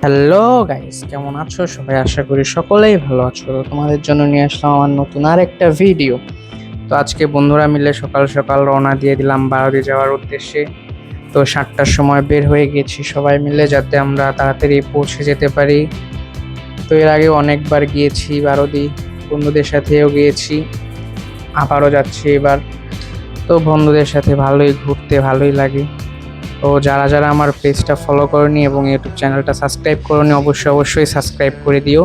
Hello guys, কেমন আছো সবাই? আশা করি সকলেই ভালো আছো। তো তোমাদের জন্য নিয়ে আসলাম আমার নতুন আরেকটা ভিডিও। তো আজকে বন্ধুরা মিলে সকাল সকাল রওনা দিয়ে দিলাম বারোদি যাওয়ার উদ্দেশ্যে। তো 7টার সময় বের হয়ে গেছি সবাই মিলে, যাতে আমরা তাড়াতাড়ি পৌঁছে যেতে পারি। তো এর আগে অনেকবার গিয়েছি বারোদি, বন্ধুদের সাথেও গিয়েছি, আবারও যাচ্ছি এবার। তো বন্ধুদের সাথে ভালোই ঘুরতে ভালোই লাগে। তো যারা যারা আমার পেজটা ফলো করনি এবং ইউটিউব চ্যানেলটা সাবস্ক্রাইব করনি, অবশ্যই সাবস্ক্রাইব করে দিও।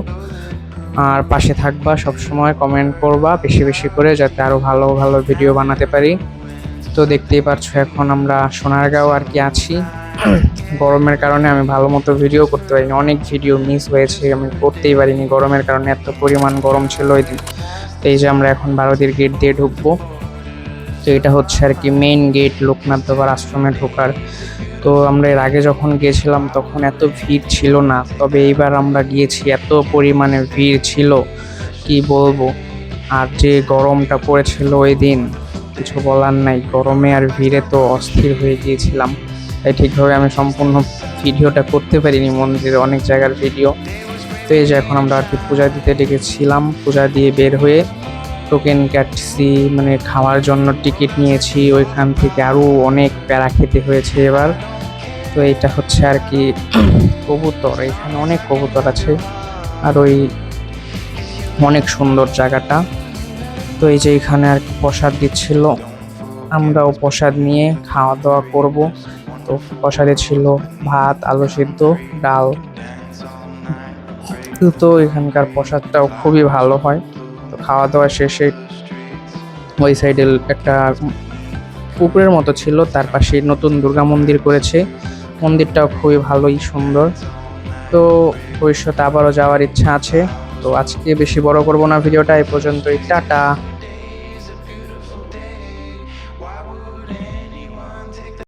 আর পাশে থাকবা, সবসময় কমেন্ট করবা বেশি বেশি করে, যাতে আরও ভালো ভালো ভিডিও বানাতে পারি। তো দেখতেই পাচ্ছ এখন আমরা সোনারগাঁও আর কি আছি। গরমের কারণে আমি ভালো মতো ভিডিও করতে পারিনি, অনেক ভিডিও মিস হয়েছে, আমি করতেই পারিনি গরমের কারণে, এত পরিমাণ গরম ছিল ওই দিন। তো এই যে আমরা এখন বারোদির গেট দিয়ে ঢুকবো। তো এটা হচ্ছে আর কি মেইন গেট লোকনাথ বাবার আশ্রমে ঢোকার। তো আমরা এর আগে যখন গিয়েছিলাম তখন এত ভিড় ছিল না, তবে এইবার আমরা গিয়েছি এত পরিমাণে ভিড় ছিল কি বলবো। আর যে গরমটা পড়েছিল ওই দিন, কিছু বলার নাই, গরমে আর ভিড়ে তো অস্থির হয়ে গিয়েছিলাম। তাই ঠিকভাবে আমি সম্পূর্ণ ভিডিওটা করতে পারিনি, মন্দিরের অনেক জায়গার ভিডিও। তো এই যে এখন আমরা আর কি পূজা দিতে ডেকেছিলাম, পূজা দিয়ে বের হয়ে টোকেন কাটছি, মানে খাওয়ার জন্য টিকিট নিয়েছি, ওইখান থেকে আরও অনেক প্যারা খেতে হয়েছে এবার। তো এইটা হচ্ছে আর কি কবুতর, এখানে অনেক কবুতর আছে, আর ওই অনেক সুন্দর জায়গাটা। তো এই যে এখানে আর কি প্রসাদ দিচ্ছিল, আমরাও প্রসাদ নিয়ে খাওয়া দাওয়া করব। তো প্রসাদে ছিল ভাত, আলু সিদ্ধ, ডাল। তো এখানকার প্রসাদটাও খুবই ভালো হয়। তো খাওয়া দাওয়া শেষে ওই সাইডে একটা পুকুরের মতো ছিল, তার পাশে নতুন দুর্গা মন্দির করেছে, মন্দিরটাও খুবই ভালোই সুন্দর। তো ভবিষ্যতে আবারও যাওয়ার ইচ্ছা আছে। তো আজকে বেশি বড় করব না ভিডিওটা, এই পর্যন্তই, টাটা।